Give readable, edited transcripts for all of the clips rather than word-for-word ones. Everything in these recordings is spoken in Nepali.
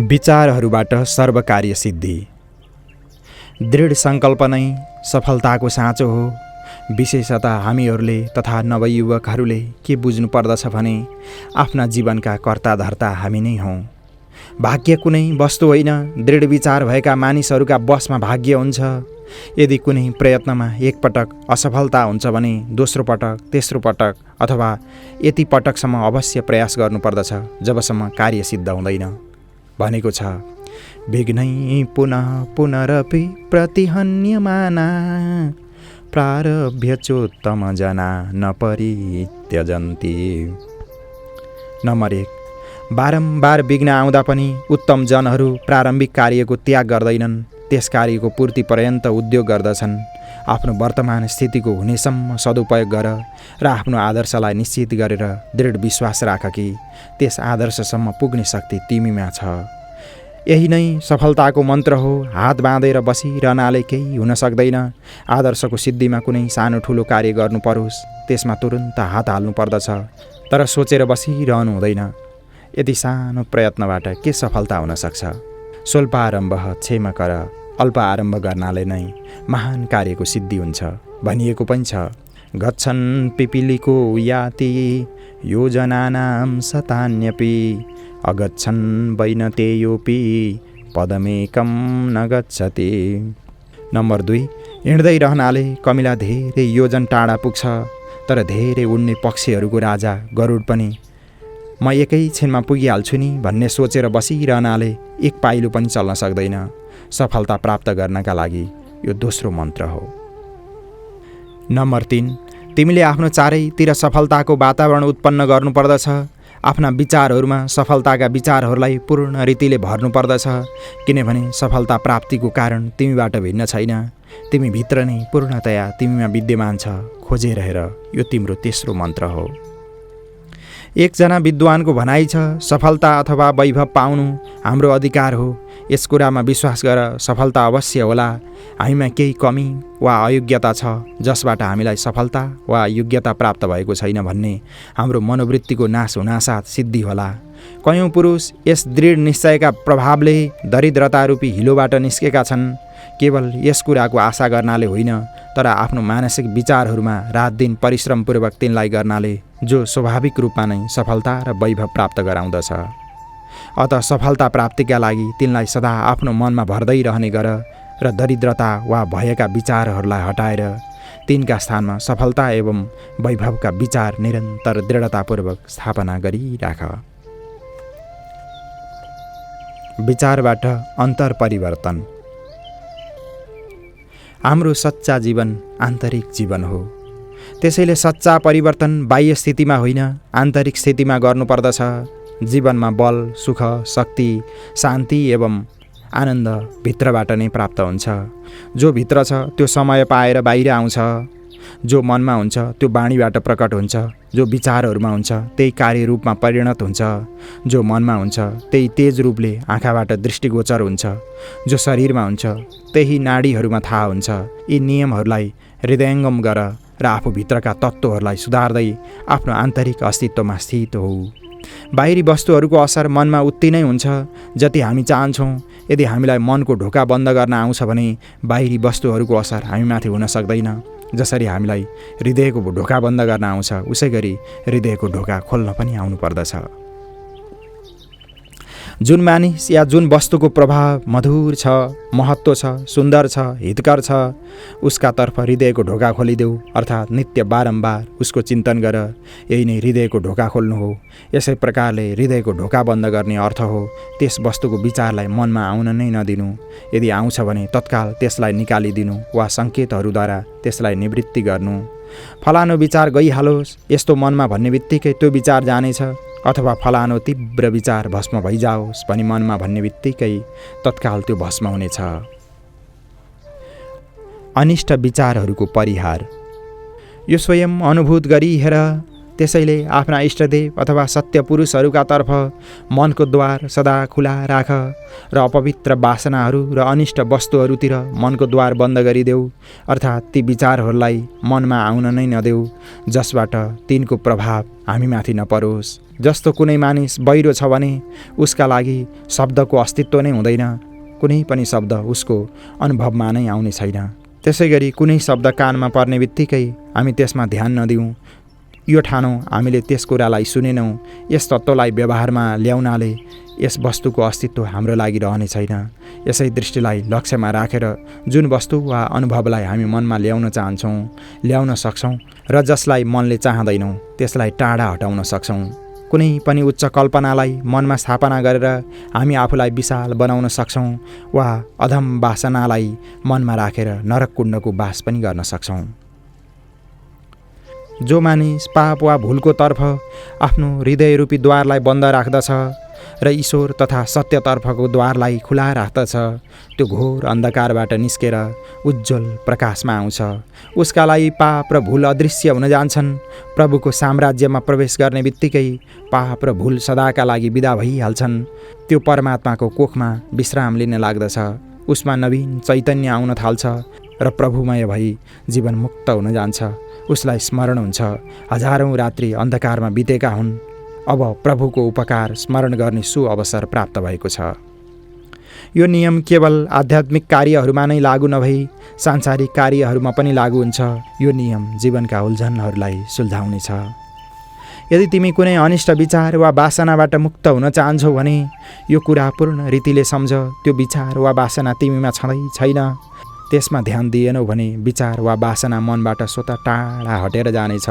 विचारहरूबाट सर्वकार्य सिद्धि। दृढ सङ्कल्प नै सफलताको साँचो हो। विशेषतः हामीहरूले तथा नवयुवकहरूले के बुझ्नु पर्दछ भने आफ्ना जीवनका कर्ताधर्ता हामी नै हौँ। भाग्य कुनै वस्तु होइन। दृढ विचार भएका मानिसहरूका बसमा भाग्य हुन्छ। यदि कुनै प्रयत्नमा एकपटक असफलता हुन्छ भने दोस्रो पटक, तेस्रो पटक अथवा यति पटकसम्म अवश्य प्रयास गर्नुपर्दछ जबसम्म कार्य सिद्ध हुँदैन। भनेको छ, विघ्नै पुनः पुनरपि प्रतिहन्यमाना प्रारभ्यचोत्तम जना न परित्यजन्ति। नम्बर 1, बारम्बार विघ्न आउँदा पनि उत्तम जनहरू प्रारम्भिक कार्यको त्याग गर्दैनन्। त्यस कार्यको पूर्ति पर्यन्त उद्योग गर्दछन्। आफ्नो वर्तमान स्थितिको हुनेसम्म सदुपयोग गर र आफ्नो आदर्शलाई निश्चित गरेर दृढ विश्वास राख कि त्यस आदर्शसम्म पुग्ने शक्ति तिमीमा छ। यही नै सफलताको मन्त्र हो। हात बाँधेर बसिरहनाले केही हुन सक्दैन। आदर्शको सिद्धिमा कुनै सानो ठुलो कार्य गर्नु परोस् त्यसमा तुरुन्त हात हाल्नु पर्दछ, तर सोचेर बसिरहनु हुँदैन। यति सानो प्रयत्नबाट के सफलता हुन सक्छ? स्वल्प आरम्भ क्षेम कर, अल्प आरम्भ गर्नाले नै महान कार्यको सिद्धि हुन्छ भनिएको पनि छ। गच्छन् पिपिलीको याति योजनानां शतान्यपि अगच्छन् वैनतेयोपि पदमेकं न गच्छति। नम्बर 2, हिँड्दै रहनाले कमिला धेरै योजन टाढा पुग्छ, तर धेरै उड्ने पक्षीहरूको राजा गरुड पनि म एकैछिनमा पुगिहाल्छु नि भन्ने सोचेर बसिरहनाले एक पाइलो पनि चल्न सक्दैन। सफलता प्राप्त गर्नका लागि यो दोस्रो मन्त्र हो। नम्बर 3, तिमीले आफ्नो चारैतिर सफलताको वातावरण उत्पन्न गर्नुपर्दछ। आफ्ना विचारहरूमा सफलताका विचारहरूलाई पूर्ण रीतिले भर्नुपर्दछ, किनभने सफलता प्राप्तिको कारण तिमीबाट भिन्न छैन। तिमी भित्र नै पूर्णतया तिमीमा विद्यमान छ। खोजेर हेर, यो तिम्रो तेस्रो मन्त्र हो। एकजना विद्वानको भनाइ छ, सफलता अथवा वैभव पाउनु हाम्रो अधिकार हो। यस कुरामा विश्वास गर, सफलता अवश्य होला। हामीमा केही कमी वा अयोग्यता छ जसबाट हामीलाई सफलता वा योग्यता प्राप्त भएको छैन भन्ने हाम्रो मनोवृत्तिको नाश हुनासाथ सिद्धि होला। कयौँ पुरुष यस दृढ निश्चयका प्रभावले दरिद्रतारूपी हिलोबाट निस्केका छन्। केवल यस कुराको आशा गर्नाले होइन, तर आफ्नो मानसिक विचारहरूमा रात दिन परिश्रमपूर्वक तिनलाई गर्नाले, जो स्वाभाविक रूपमा नै सफलता र वैभव प्राप्त गराउँदछ। अत सफलता प्राप्तिका लागि तिनलाई सदा आफ्नो मनमा भर्दै रहने गर र दरिद्रता वा भयका विचारहरूलाई हटाएर तिनका स्थानमा सफलता एवं वैभवका विचार निरन्तर दृढतापूर्वक स्थापना गरिराख। विचारबाट अन्तर परिवर्तन। हाम्रो सच्चा जीवन आन्तरिक जीवन हो। त्यसैले सच्चा परिवर्तन बाह्य स्थितिमा होइन, आन्तरिक स्थितिमा गर्नुपर्दछ। जीवनमा बल, सुख, शक्ति, शान्ति एवं आनन्द भित्रबाट नै प्राप्त हुन्छ। जो भित्र छ त्यो समय पाएर बाहिर आउँछ। जो मनमा हुन्छ त्यो वाणीबाट प्रकट हुन्छ। जो विचारहरूमा हुन्छ त्यही कार्यरूपमा परिणत हुन्छ। जो मनमा हुन्छ त्यही तेज रूपले आँखाबाट दृष्टिगोचर हुन्छ। जो शरीरमा हुन्छ त्यही नाडीहरूमा थाहा हुन्छ। यी नियमहरूलाई हृदयङ्गम गर र आफूभित्रका तत्त्वहरूलाई सुधार्दै आफ्नो आन्तरिक अस्तित्वमा स्थित हो। बाहिरी वस्तुहरूको असर मनमा उति नै हुन्छ जति हामी चाहन्छौँ। यदि हामीलाई मनको ढोका बन्द गर्न आउँछ भने बाहिरी वस्तुहरूको असर हामीमाथि हुन सक्दैन। जसरी हामीलाई हृदयको ढोका बन्द गर्न आउँछ, उसै गरी हृदयको ढोका खोल्न पनि आउनु पर्दछ। जुन मानिस या जुन वस्तुको प्रभाव मधुर छ, महत्त्व छ, सुन्दर छ, हितकर छ, उसका तर्फ हृदयको ढोका खोलिदेऊ, अर्थात् नित्य बारम्बार उसको चिन्तन गर। यही नै हृदयको ढोका खोल्नु हो। यसै प्रकारले हृदयको ढोका बन्द गर्ने अर्थ हो त्यस वस्तुको विचारलाई मनमा आउन नै नदिनु। यदि आउँछ भने तत्काल त्यसलाई निकालिदिनु वा सङ्केतहरूद्वारा त्यसलाई निवृत्ति गर्नु। फलानु विचार गइहालोस् यस्तो मनमा भन्ने बित्तिकै त्यो विचार जानेछ, अथवा फलानु तीव्र विचार भस्म भइजाओस् भनी मनमा भन्ने बित्तिकै तत्काल त्यो भस्म हुनेछ। अनिष्ट विचारहरूको परिहार। यो स्वयं अनुभूत गरी हेर। त्यसैले आफ्ना इष्टदेव अथवा सत्य पुरुषहरूका तर्फ मनको द्वार सदा खुला राख र अपवित्र वासनाहरू र अनिष्ट वस्तुहरूतिर मनको द्वार बन्द गरिदेऊ, अर्थात् ती विचारहरूलाई मनमा आउन नै नदेऊ जसबाट तिनको प्रभाव हामीमाथि नपरोस्। जस्तो कुनै मानिस बहिरो छ भने उसका लागि शब्दको अस्तित्व नै हुँदैन, कुनै पनि शब्द उसको अनुभवमा नै आउने छैन। त्यसै गरी कुनै शब्द कानमा पर्ने बित्तिकै हामी त्यसमा ध्यान नदिउँ, यो ठानौँ हामीले त्यस कुरालाई सुनेनौँ, यस तत्त्वलाई व्यवहारमा ल्याउनाले यस वस्तुको अस्तित्व हाम्रो लागि रहने छैन। यसै दृष्टिलाई लक्ष्यमा राखेर जुन वस्तु वा अनुभवलाई हामी मनमा ल्याउन चाहन्छौँ, ल्याउन सक्छौँ र जसलाई मनले चाहँदैनौँ त्यसलाई टाढा हटाउन सक्छौँ। कुनै पनि उच्च कल्पनालाई मनमा स्थापना गरेर हामी आफूलाई विशाल बनाउन सक्छौँ वा अधम वासनालाई मनमा राखेर नरक कुण्डको बास पनि गर्न सक्छौँ। जो मानिस पाप वा भुलको तर्फ आफ्नो हृदयरूपी द्वारलाई बन्द राख्दछ र ईश्वर तथा सत्यतर्फको द्वारलाई खुला राख्दछ, त्यो घोर अन्धकारबाट निस्केर उज्जवल प्रकाशमा आउँछ। उसका लागि पाप र भुल अदृश्य हुन जान्छन्। प्रभुको साम्राज्यमा प्रवेश गर्ने बित्तिकै पाप र भुल सदाका लागि विदा भइहाल्छन्। त्यो परमात्माको कोखमा विश्राम लिन लाग्दछ। उसमा नवीन चैतन्य आउन थाल्छ र प्रभुमय भई जीवन मुक्त हुन जान्छ। उसलाई स्मरण हुन्छ हजारौँ रात्रि अन्धकारमा बितेका हुन्, अब प्रभुको उपकार स्मरण गर्ने सुअवसर प्राप्त भएको छ। यो नियम केवल आध्यात्मिक कार्यहरूमा नै लागू नभई सांसारिक कार्यहरूमा पनि लागू हुन्छ। यो नियम जीवनका उल्झनहरूलाई सुल्झाउनेछ। यदि तिमी कुनै अनिष्ट विचार वा वासनाबाट मुक्त हुन चाहन्छौ भने यो कुरा पूर्ण रीतिले सम्झ। त्यो विचार वा वासना तिमीमा छँदै छैन। त्यसमा ध्यान दिएनौ भने विचार वा वासना मनबाट स्वतः टाढा हटेर जानेछ।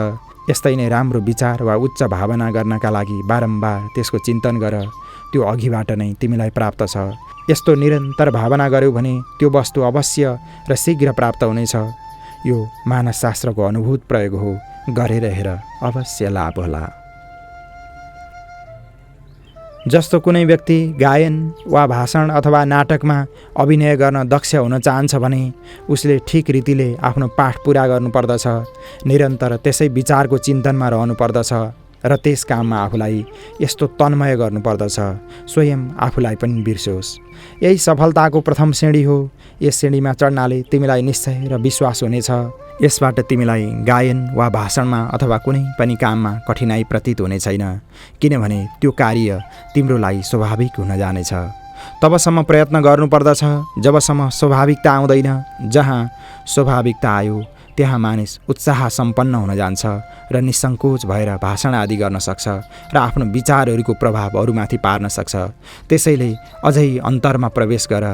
यस्तै नै राम्रो विचार वा उच्च भावना गर्नका लागि बारम्बार त्यसको चिन्तन गर। त्यो अघिबाट नै तिमीलाई प्राप्त छ। यस्तो निरन्तर भावना गर्यौ भने त्यो वस्तु अवश्य र शीघ्र प्राप्त हुनेछ। यो मानसशास्त्रको अनुभूत प्रयोग हो। गरेर हेर, अवश्य लाभ होला। जस्तो कुनै व्यक्ति गायन वा भाषण अथवा नाटकमा अभिनय गर्न दक्ष हुन चाहन्छ भने उसले ठिक रीतिले आफ्नो पाठ पुरा गर्नुपर्दछ। निरन्तर त्यसै विचारको चिन्तनमा रहनुपर्दछ र त्यस काममा आफूलाई यस्तो तन्मय गर्नुपर्दछ स्वयं आफूलाई पनि बिर्स्योस्। यही सफलताको प्रथम सिँढी हो। यस सिँढीमा चढ्नाले तिमीलाई निश्चय र विश्वास हुनेछ। यसबाट तिमीलाई गायन वा भाषणमा अथवा कुनै पनि काममा कठिनाई प्रतीत हुने छैन, किनभने त्यो कार्य तिम्रो लागि स्वाभाविक हुन जानेछ। तबसम्म प्रयत्न गर्नुपर्दछ जबसम्म स्वाभाविकता आउँदैन। जहाँ स्वाभाविकता आयो त्यहाँ मानिस उत्साह सम्पन्न हुन जान्छ र निसङ्कोच भएर भाषण आदि गर्न सक्छ र आफ्नो विचारहरूको प्रभाव अरूमाथि पार्न सक्छ। त्यसैले अझै अन्तरमा प्रवेश गर,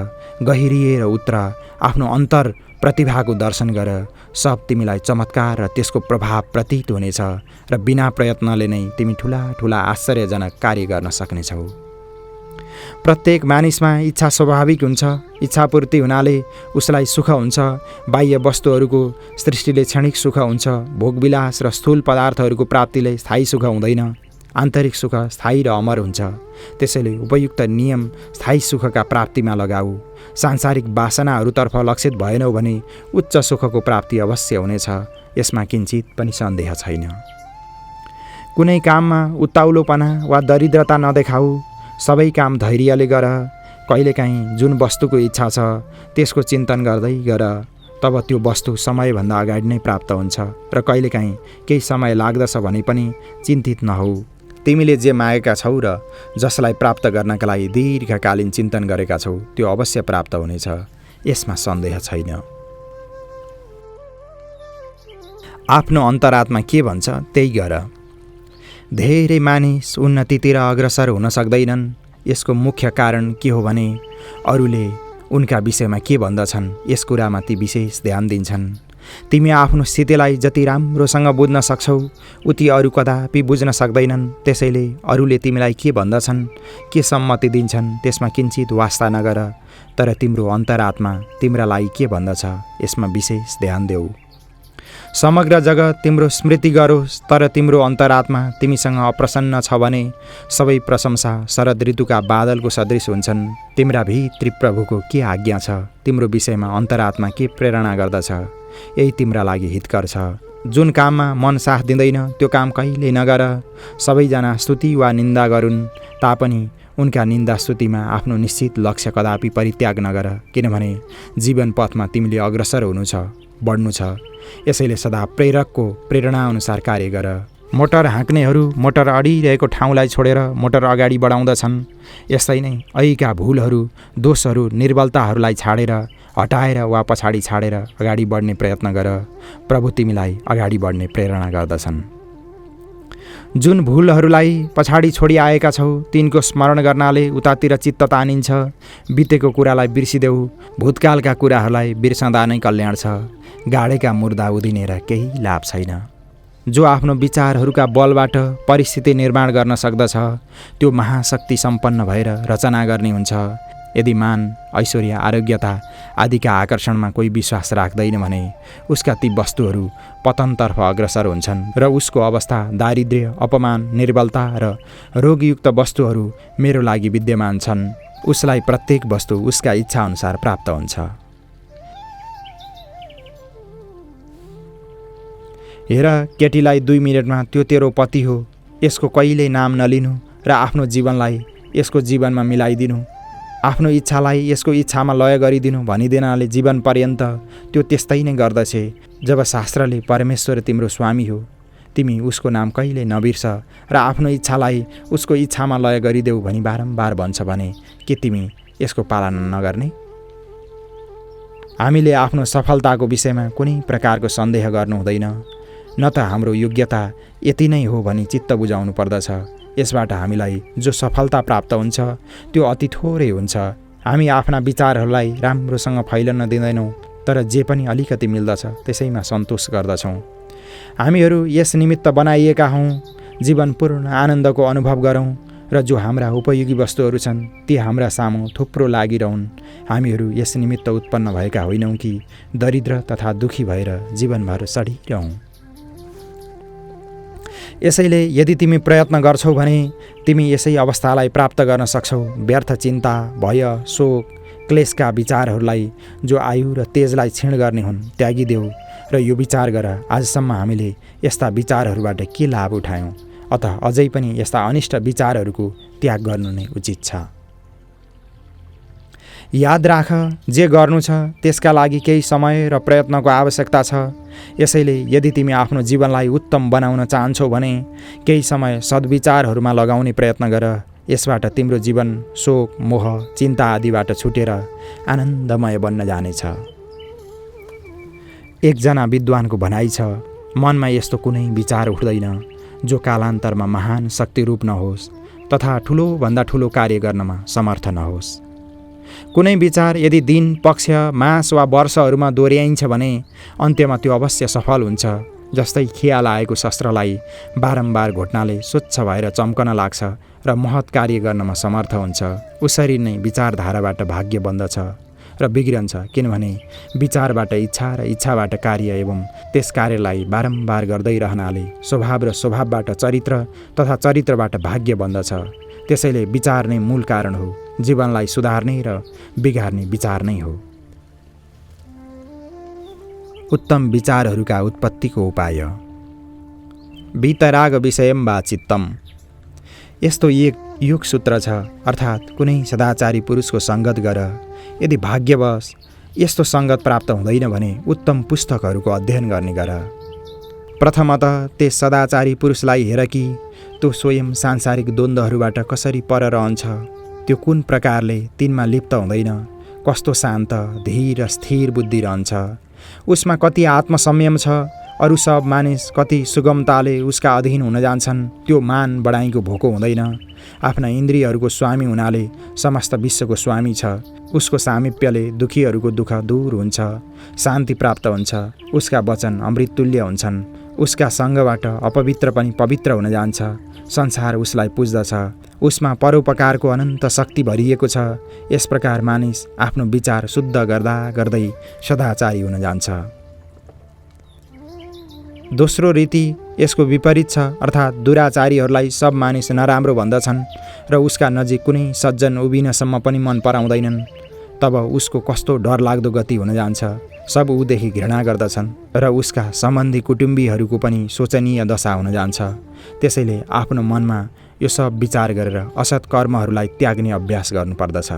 गहिरिएर उत्र, आफ्नो अन्तर प्रतिभाको दर्शन गर। सब तिमीलाई चमत्कार र त्यसको प्रभाव प्रतीत हुनेछ र बिना प्रयत्नले नै तिमी ठुला ठुला आश्चर्यजनक कार्य गर्न सक्नेछौ। प्रत्येक मानिसमा इच्छा स्वाभाविक हुन्छ। इच्छापूर्ति हुनाले उसलाई सुख हुन्छ। बाह्य वस्तुहरूको सृष्टिले क्षणिक सुख हुन्छ। भोगविलास र स्थूल पदार्थहरूको प्राप्तिले स्थायी सुख हुँदैन। आन्तरिक सुख स्थायी र अमर हुन्छ। त्यसैले उपयुक्त नियम स्थायी सुखका प्राप्तिमा लगाऊ। सांसारिक वासनाहरूतर्फ लक्षित भएनौ भने उच्च सुखको प्राप्ति अवश्य हुनेछ। यसमा किञ्चित पनि सन्देह छैन। कुनै काममा उत्ताउलोपना वा दरिद्रता नदेखाऊ। सबै काम धैर्यले गर। कहिलेकाहीँ जुन वस्तुको इच्छा छ त्यसको चिन्तन गर्दै गर, तब त्यो वस्तु समयभन्दा अगाडि नै प्राप्त हुन्छ र कहिलेकाहीँ केही समय लाग्दछ भने पनि चिन्तित नहौ। तिमीले जे मागेका छौ र जसलाई प्राप्त गर्नका लागि दीर्घकालीन चिन्तन गरेका छौ त्यो अवश्य प्राप्त हुनेछ। यसमा सन्देह छैन। आफ्नो अन्तरात्मा के भन्छ त्यही गर। धेरै मानिस उन्नतितिर अग्रसर हुन सक्दैनन्। यसको मुख्य कारण के हो भने अरूले उनका विषयमा के भन्दछन् यस कुरामा ती विशेष ध्यान दिन्छन्। तिमी आफ्नो स्थितिलाई जति राम्रोसँग बुझ्न सक्छौ उति अरू कदापि बुझ्न सक्दैनन्। त्यसैले अरूले तिमीलाई के भन्दछन्, के सम्मति दिन्छन् त्यसमा किञ्चित वास्ता नगर, तर तिम्रो अन्तरात्मा तिम्रा लागि के भन्दछ यसमा विशेष ध्यान देऊ। समग्र जगत तिम्रो स्मृति गरोस्, तर तिम्रो अन्तरात्मा तिमीसँग अप्रसन्न छ भने सबै प्रशंसा शरद ऋतुका बादलको सदृश हुन्छन्। तिम्रा भित्री प्रभुको के आज्ञा छ, तिम्रो विषयमा अन्तरात्मा के प्रेरणा गर्दछ, यही तिम्रा लागि हितकर छ। जुन काममा मन साथ दिँदैन त्यो काम कहिल्यै नगर। सबैजना स्तुति वा निन्दा गरून् तापनि उनका निन्दा स्तुतिमा आफ्नो निश्चित लक्ष्य कदापि परित्याग नगर, किनभने जीवन पथमा तिमीले अग्रसर हुनु छ, बढ्नु छ। यसैले सदा प्रेरकको प्रेरणाअनुसार कार्य गर। मोटर हाँक्नेहरू मोटर अडिरहेको ठाउँलाई छोडेर मोटर अगाडि बढाउँदछन्। यस्तै नै अहिका भुलहरू, दोषहरू, निर्बलताहरूलाई छाडेर, हटाएर वा पछाडि छाडेर अगाडि बढ्ने प्रयत्न गर। प्रभु तिमीलाई अगाडि बढ्ने प्रेरणा गर्दछन्। जुन भुलहरूलाई पछाडि छोडिआएका छौ तिनको स्मरण गर्नाले उतातिर चित्त तानिन्छ। बितेको कुरालाई बिर्सिदेऊ, भूतकालका कुराहरूलाई बिर्सँदा नै कल्याण छ। गाडेका मुर्दा उधिनेर केही लाभ छैन। जो आफ्नो विचारहरूका बलबाट परिस्थिति निर्माण गर्न सक्दछ त्यो महाशक्ति सम्पन्न भएर रचना गर्ने हुन्छ। यदि मान, ऐश्वर्य, आरोग्यता आदिका आकर्षणमा कोही विश्वास राख्दैन भने उसका ती वस्तुहरू पतनतर्फ अग्रसर हुन्छन् र उसको अवस्था दारिद्र्य, अपमान, निर्बलता र रोगयुक्त वस्तुहरू मेरो लागि विद्यमान छन्। उसलाई प्रत्येक वस्तु उसका इच्छाअनुसार प्राप्त हुन्छ। हेर केटीलाई 2 मिनेटमा त्यो तेरो पति हो, यसको कहिल्यै नाम नलिनु र आफ्नो जीवनलाई यसको जीवनमा मिलाइदिनु, आफ्नो इच्छालाई यसको इच्छामा लय गरिदिनु भनिदिनाले जीवन पर्यन्त त्यो त्यस्तै नै गर्दछ। जब शास्त्रले परमेश्वर तिम्रो स्वामी हो, तिमी उसको नाम कहिल्यै नबिर्स र आफ्नो इच्छालाई उसको इच्छामा लय गरिदेऊ भनी बारम्बार भन्छ भने के तिमी यसको पालना नगर्ने? हामीले आफ्नो सफलताको विषयमा कुनै प्रकारको सन्देह गर्नु हुँदैन। न त हाम्रो योग्यता यति नै हो भनी चित्त बुझाउनु पर्दछ। यसबाट हामीलाई जो सफलता प्राप्त हुन्छ त्यो अति थोरै हुन्छ। हामी आफ्ना विचारहरूलाई राम्रोसँग फैलन दिँदैनौँ, तर जे पनि अलिकति मिल्दछ त्यसैमा सन्तोष गर्दछौँ। हामीहरू यस निमित्त बनाइएका हौँ जीवन पूर्ण आनन्दको अनुभव गरौँ र जो हाम्रा उपयोगी वस्तुहरू छन् ती हाम्रा सामु थुप्रो लागिरहन्। हामीहरू यस निमित्त उत्पन्न भएका होइनौँ कि दरिद्र तथा दुखी भएर जीवनभर सडिरहौँ। यसैले यदि तिमी प्रयत्न गर्छौ भने तिमी यसै अवस्थालाई प्राप्त गर्न सक्छौ। व्यर्थ चिन्ता, भय, शोक, क्लेशका विचारहरूलाई जो आयु र तेजलाई क्षीण गर्ने हुन् त्यागिदेऊ र यो विचार गर, आजसम्म हामीले यस्ता विचारहरूबाट के लाभ उठायौँ, अतः अझै पनि यस्ता अनिष्ट विचारहरूको त्याग गर्नु नै उचित छ। याद राख, जे गर्नु छ त्यसका लागि केही समय र प्रयत्नको आवश्यकता छ। यसैले यदि तिमी आफ्नो जीवनलाई उत्तम बनाउन चाहन्छौ भने केही समय सद्विचारहरूमा लगाउने प्रयत्न गर। यसबाट तिम्रो जीवन शोक, मोह, चिन्ता आदिबाट छुटेर आनन्दमय बन्न जानेछ। एकजना विद्वानको भनाइ छ, मनमा यस्तो कुनै विचार उठ्दैन जो कालान्तरमा महान शक्तिरूप नहोस् तथा ठुलोभन्दा ठुलो कार्य गर्नमा समर्थ नहोस्। कुनै विचार यदि दिन, पक्ष, मास वा वर्षहरूमा दोहोऱ्याइन्छ भने अन्त्यमा त्यो अवश्य सफल हुन्छ। जस्तै खिया लागेको शस्त्रलाई बारम्बार घोट्नाले स्वच्छ भएर चम्कन लाग्छ र महत् कार्य गर्नमा समर्थ हुन्छ। उसरी नै विचारधाराबाट भाग्य बन्दछ र बिग्रन्छ, किनभने विचारबाट इच्छा र इच्छाबाट कार्य एवं त्यस कार्यलाई बारम्बार गर्दै रहनाले स्वभाव र स्वभावबाट चरित्र तथा चरित्रबाट भाग्य बन्दछ। त्यसैले विचार नै मूल कारण हो। जीवनलाई सुधार्ने र बिगार्ने विचार नै हो। उत्तम विचारहरूका उत्पत्तिको उपाय। वीतराग विषयं वा चित्तम। यस्तो एक योग सूत्र छ, अर्थात् कुनै सदाचारी पुरुषको सङ्गत गर। यदि भाग्यवश यस्तो सङ्गत प्राप्त हुँदैन भने उत्तम पुस्तकहरूको अध्ययन गर्ने गर। प्रथमतः त्यस सदाचारी पुरुषलाई हेर कि त्यो स्वयं सांसारिक द्वन्द्वहरूबाट कसरी पर रहन्छ, त्यो कुन प्रकारले तिनमा लिप्त हुँदैन, कस्तो शान्त, धीर र स्थिर बुद्धि रहन्छ, उसमा कति आत्मसंयम छ, अरू सब मानिस कति सुगमताले उसका अधीन हुन जान्छन्, त्यो मान बढाइको भोको हुँदैन, आफ्ना इन्द्रियहरूको स्वामी हुनाले समस्त विश्वको स्वामी छ, उसको सामिप्यले दुखीहरूको दुःख दूर हुन्छ, शान्ति प्राप्त हुन्छ, उसका वचन अमृततुल्य हुन्छन्, उसका सँगबाट अपवित्र पनि पवित्र हुन जान्छ, संसार उसलाई पुज्दछ, उसमा परोपकारको अनन्त शक्ति भरिएको छ। यस प्रकार मानिस आफ्नो विचार शुद्ध गर्दा गर्दै सदाचारी हुन जान्छ। दोस्रो रीति यसको विपरीत छ, अर्थात् दुराचारीहरूलाई सब मानिस नराम्रो भन्दछन् र उसका नजिक कुनै सज्जन उभिनसम्म पनि मन पराउँदैनन्। तब उसको कस्तो डरलाग्दो गति हुन जान्छ। सब ऊदेखि घृणा गर्दछन् र उसका सम्बन्धी कुटुम्बीहरूको पनि शोचनीय दशा हुन जान्छ। त्यसैले आफ्नो मनमा यो सब विचार गरेर असत् कर्महरूलाई त्याग्ने अभ्यास गर्नुपर्दछ।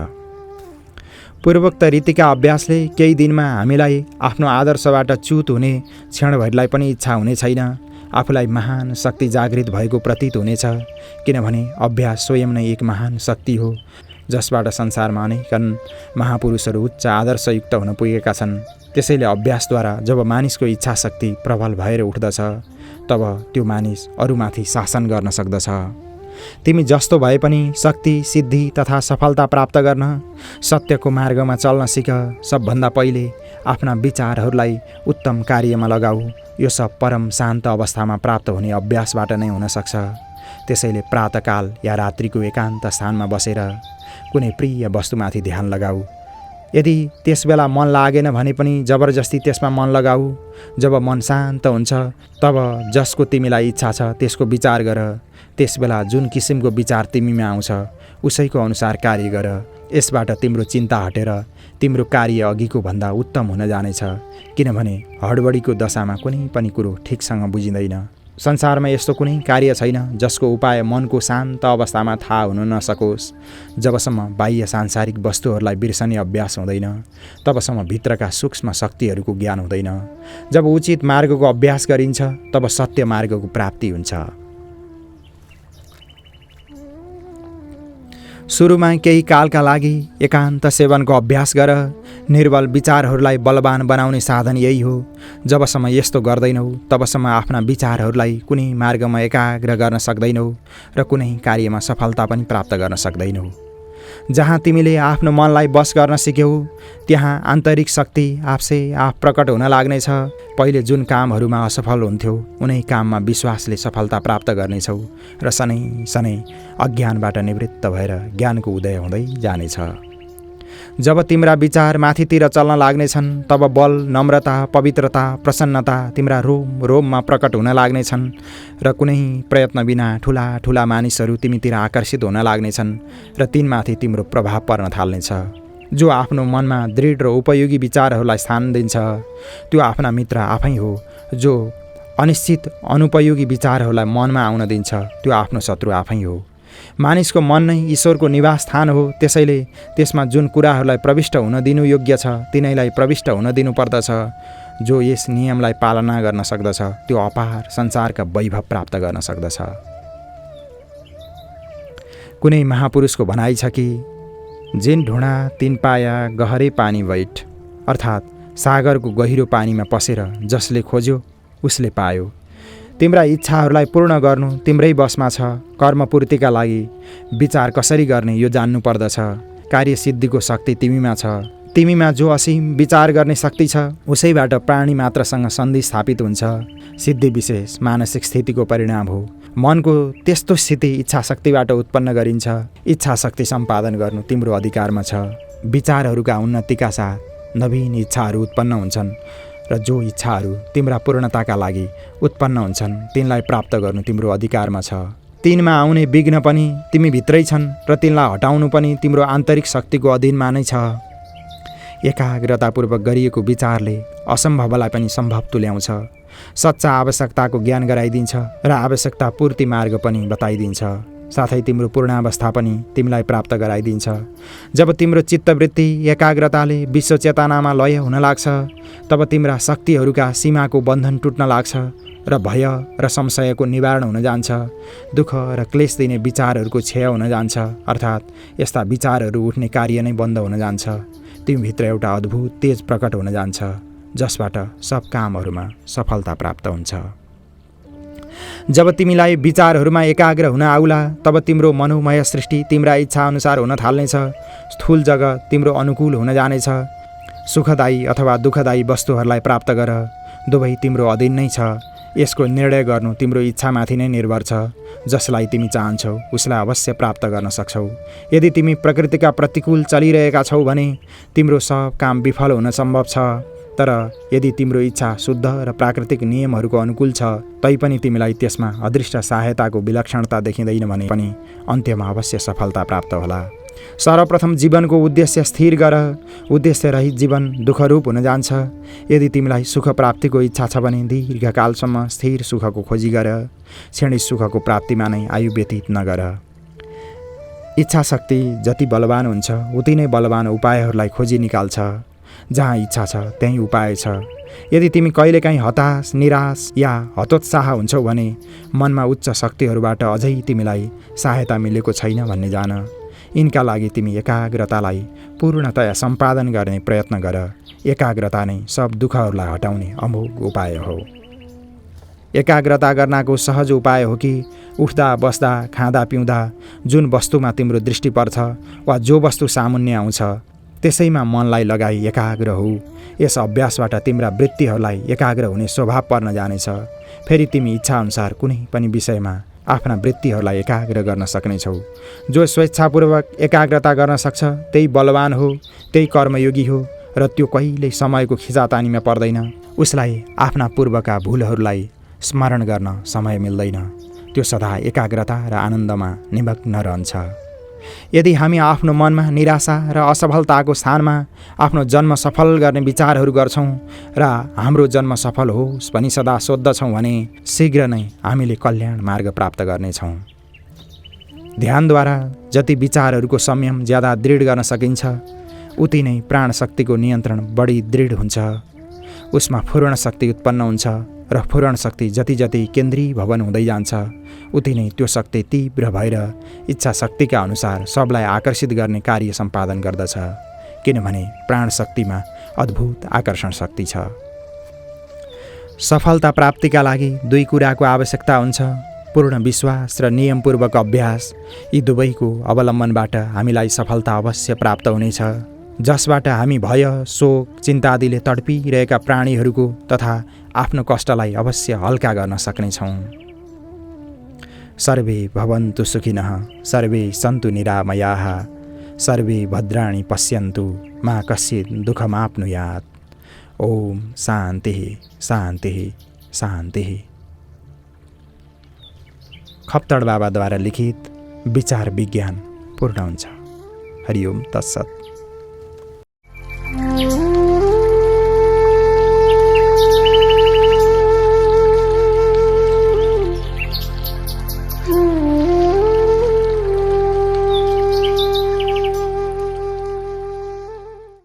पूर्वोक्त रीतिका अभ्यासले केही दिनमा हामीलाई आफ्नो आदर्शबाट च्युत हुने क्षणभरिलाई पनि इच्छा हुने छैन। आफूलाई महान शक्ति जागृत भएको प्रतीत हुनेछ, किनभने अभ्यास स्वयं नै एक महान शक्ति हो जसबाट संसारमा अनेकन महापुरुषहरू उच्च आदर्शयुक्त हुन पुगेका छन्। त्यसैले अभ्यासद्वारा जब मानिसको इच्छा शक्ति प्रबल भएर उठ्दछ तब त्यो मानिस अरूमाथि शासन गर्न सक्दछ। तिमी जस्तो भए पनि शक्ति, सिद्धि तथा सफलता प्राप्त गर्न सत्यको मार्गमा चल्न सिक। सबभन्दा पहिले आफ्ना विचारहरूलाई उत्तम कार्यमा लगाऊ। यो सब परम शान्त अवस्थामा प्राप्त हुने अभ्यासबाट नै हुन सक्छ। त्यसैले प्रातःकाल या रात्रिको एकान्त स्थानमा बसेर कुनै प्रिय वस्तुमाथि ध्यान लगाऊ। यदि त्यसबेला मन लागेन भने पनि जबरजस्ती त्यसमा मन लगाऊ। जब मन शान्त हुन्छ तब जसको तिमीलाई इच्छा छ त्यसको विचार गर। त्यसबेला जुन किसिमको विचार तिमीमा आउँछ उसैको अनुसार कार्य गर। यसबाट तिम्रो चिन्ता हटेर तिम्रो कार्य अघिको भन्दा उत्तम हुन जानेछ, किनभने हडबडीको दशामा कुनै पनि कुरो ठिकसँग बुझिँदैन। संसारमा यस्तो कुनै कार्य छैन जसको उपाय मनको शान्त अवस्थामा थाहा हुन नसकोस्। जबसम्म बाह्य सांसारिक वस्तुहरूलाई बिर्सने अभ्यास हुँदैन तबसम्म भित्रका सूक्ष्म शक्तिहरूको ज्ञान हुँदैन। जब उचित मार्गको अभ्यास गरिन्छ तब सत्य मार्गको प्राप्ति हुन्छ। सुरुमा केही कालका लागि एकान्त सेवनको अभ्यास गर। निर्बल विचारहरूलाई बलवान बनाउने साधन यही हो। जबसम्म यस्तो गर्दैनौ तबसम्म आफ्ना विचारहरूलाई कुनै मार्गमा एकाग्र गर्न सक्दैनौ र कुनै कार्यमा सफलता पनि प्राप्त गर्न सक्दैनौ। जहाँ तिमीले आफ्नो मनलाई बस गर्न सिक्यौ त्यहाँ आन्तरिक शक्ति आफसे आफ प्रकट हुन लाग्नेछ। पहिले जुन कामहरूमा असफल हुन्थ्यौ उनै काममा विश्वासले सफलता प्राप्त गर्नेछौ र सनै सनै अज्ञानबाट निवृत्त भएर ज्ञानको उदय हुँदै जानेछ। जब तिम्रा विचार माथितिर चल्न लाग्नेछन् तब बल, नम्रता, पवित्रता, प्रसन्नता तिम्रा रोम रोममा प्रकट हुन लाग्नेछन् र कुनै प्रयत्न बिना ठुला ठुला मानिसहरू तिमीतिर आकर्षित हुन लाग्नेछन् र तिनमाथि तिम्रो प्रभाव पर्न थाल्नेछ। जो आफ्नो मनमा दृढ र उपयोगी विचारहरूलाई स्थान दिन्छ त्यो आफ्ना मित्र आफै हो। जो अनिश्चित अनुपयोगी विचारहरूलाई मनमा आउन दिन्छ त्यो आफ्नो शत्रु आफै हो। मानिसको मन नै ईश्वरको निवास स्थान हो। त्यसैले त्यसमा जुन कुराहरूलाई प्रविष्ट हुन दिनु योग्य छ तिनैलाई प्रविष्ट हुन दिनुपर्दछ। जो यस नियमलाई पालना गर्न सक्दछ त्यो अपार संसारका वैभव प्राप्त गर्न सक्दछ। कुनै महापुरुषको भनाइ छ कि जिन ढुँडा तिन पाया गहरे पानी बैठ, अर्थात् सागरको गहिरो पानीमा पसेर जसले खोज्यो उसले पायो। तिम्रा इच्छाहरूलाई पूर्ण गर्नु तिम्रै बसमा छ। कर्मपूर्तिका लागि विचार कसरी गर्ने यो जान्नु पर्दछ। कार्यसिद्धिको शक्ति तिमीमा छ। तिमीमा जो असीम विचार गर्ने शक्ति छ उसैबाट प्राणी मात्रसँग सन्धि स्थापित हुन्छ। सिद्धि विशेष मानसिक स्थितिको परिणाम हो। मनको त्यस्तो स्थिति इच्छा शक्तिबाट उत्पन्न गरिन्छ। इच्छा शक्ति सम्पादन गर्नु तिम्रो अधिकारमा छ। विचारहरूका उन्नतिका साथ नवीन इच्छाहरू उत्पन्न हुन्छन् र जो इच्छाहरू तिम्रा पूर्णताका लागि उत्पन्न हुन्छन् तिनलाई प्राप्त गर्नु तिम्रो अधिकारमा छ। तिनमा आउने विघ्न पनि तिमी भित्रै छन् र तिनलाई हटाउनु पनि तिम्रो आन्तरिक शक्तिको अधीनमा नै छ। एकाग्रतापूर्वक गरिएको विचारले असम्भवलाई पनि सम्भव तुल्याउँछ। सच्चा आवश्यकताको ज्ञान गराइदिन्छ र आवश्यकता पूर्ति मार्ग पनि बताइदिन्छ। साथै तिम्रो पूर्णावस्था पनि तिमीलाई प्राप्त गराइदिन्छ। जब तिम्रो चित्तवृत्ति एकाग्रताले विश्व चेतनामा लय हुन लाग्छ तब तिम्रा शक्तिहरूका सीमाको बन्धन टुट्न लाग्छ र भय र संशयको निवारण हुन जान्छ। दुःख र क्लेश दिने विचारहरूको क्षय हुन जान्छ, अर्थात् यस्ता विचारहरू उठ्ने कार्य नै बन्द हुन जान्छ। तिमीभित्र एउटा अद्भुत तेज प्रकट हुन जान्छ जसबाट सब कामहरूमा सफलता प्राप्त हुन्छ। जब तिमीलाई विचारहरूमा एकाग्र हुन आउला तब तिम्रो मनोमय सृष्टि तिम्रा इच्छा अनुसार हुन थाल्नेछ। स्थूल जगत तिम्रो अनुकूल हुन जानेछ। सुखदायी अथवा दुःखदायी वस्तुहरूलाई प्राप्त गर, दुवै तिम्रो अधीन नै छ। यसको निर्णय गर्नु तिम्रो इच्छामाथि नै निर्भर छ। जसलाई तिमी चाहन्छौ उसलाई अवश्य प्राप्त गर्न सक्छौ। यदि तिमी प्रकृतिका प्रतिकूल चलिरहेका छौ भने तिम्रो सब काम विफल हुन सम्भव छ। तर यदि तिम्रो इच्छा शुद्ध र प्राकृतिक नियमहरूको अनुकूल छ तैपनि तिमीलाई त्यसमा अदृष्ट सहायताको विलक्षणता देखिँदैन भने पनि अन्त्यमा अवश्य सफलता प्राप्त होला। सर्वप्रथम जीवनको उद्देश्य स्थिर गर। उद्देश्य रहित जीवन दुःखरूप हुन जान्छ। यदि तिमीलाई सुख प्राप्तिको इच्छा छ भने दीर्घकालसम्म स्थिर सुखको खोजी गर। क्षणिक सुखको प्राप्तिमा नै आयु व्यतीत नगर। इच्छा शक्ति जति बलवान हुन्छ उति नै बलवान उपायहरूलाई खोजी निकाल्छ। जहाँ इच्छा छ त्यहीँ उपाय छ। यदि तिमी कहिलेकाहीँ हताश, निराश या हतोत्साह हुन्छौ भने मनमा उच्च शक्तिहरूबाट अझै तिमीलाई सहायता मिलेको छैन भन्ने जान। यिनका लागि तिमी एकाग्रतालाई पूर्णतया सम्पादन गर्ने प्रयत्न गर। एकाग्रता नै सब दुःखहरूलाई हटाउने अमोघ उपाय हो। एकाग्रता गर्नको सहज उपाय हो कि उठ्दा बस्दा खाँदा पिउँदा जुन वस्तुमा तिम्रो दृष्टि पर्छ वा जो वस्तु सामुन्ने आउँछ त्यसैमा मनलाई लगाई एकाग्र हो। यस अभ्यासबाट तिम्रा वृत्तिहरूलाई एकाग्र हुने स्वभाव पर्न जानेछ। फेरि तिमी इच्छाअनुसार कुनै पनि विषयमा आफ्ना वृत्तिहरूलाई एकाग्र गर्न सक्नेछौ। जो स्वेच्छापूर्वक एकाग्रता गर्न सक्छ त्यही बलवान हो, त्यही कर्मयोगी हो र त्यो कहिल्यै समयको खिचातानीमा पर्दैन। उसलाई आफ्ना पूर्वका भुलहरूलाई स्मरण गर्न समय मिल्दैन। त्यो सदा एकाग्रता र आनन्दमा निमग्न रहन्छ। यदि हामी आफ्नो मनमा निराशा र असफलताको स्थानमा आफ्नो जन्म सफल गर्ने विचारहरू गर्छौँ र हाम्रो जन्म सफल होस् भनी सदा सोद्धछौँ भने शीघ्र नै हामीले कल्याण मार्ग प्राप्त गर्नेछौँ। ध्यानद्वारा जति विचारहरूको संयम ज्यादा दृढ गर्न सकिन्छ उति नै प्राण शक्तिको नियन्त्रण बढी दृढ हुन्छ। उसमा फुरण शक्ति उत्पन्न हुन्छ र फुरण शक्ति जति जति केन्द्रीय भवन हुँदै जान्छ उति नै त्यो शक्ति तीव्र भएर इच्छा शक्तिका अनुसार सबलाई आकर्षित गर्ने कार्य सम्पादन गर्दछ। किनभने प्राण शक्तिमा अद्भुत आकर्षण शक्ति छ। सफलता प्राप्तिका लागि दुई कुराको आवश्यकता हुन्छ: पूर्ण विश्वास र नियमपूर्वक अभ्यास। यी दुवैको अवलम्बनबाट हामीलाई सफलता अवश्य प्राप्त हुनेछ, जसबाट हामी भय, शोक, चिन्तादिले तडपिरहेका प्राणीहरूको तथा आफ्नो कष्टलाई अवश्य हल्का गर्न सक्नेछौँ। सर्वे भवन्तु सुखिनः, सर्वे सन्तु निरामयाः, सर्वे भद्राणि पश्यन्तु, मा कश्चित् दुःखमाप्नुयात्। ओम शान्तिः शान्तिः शान्तिः। खप्तड बाबाद्वारा लिखित विचार विज्ञान पूर्ण हुन्छ। हरि ओम तत्सत्।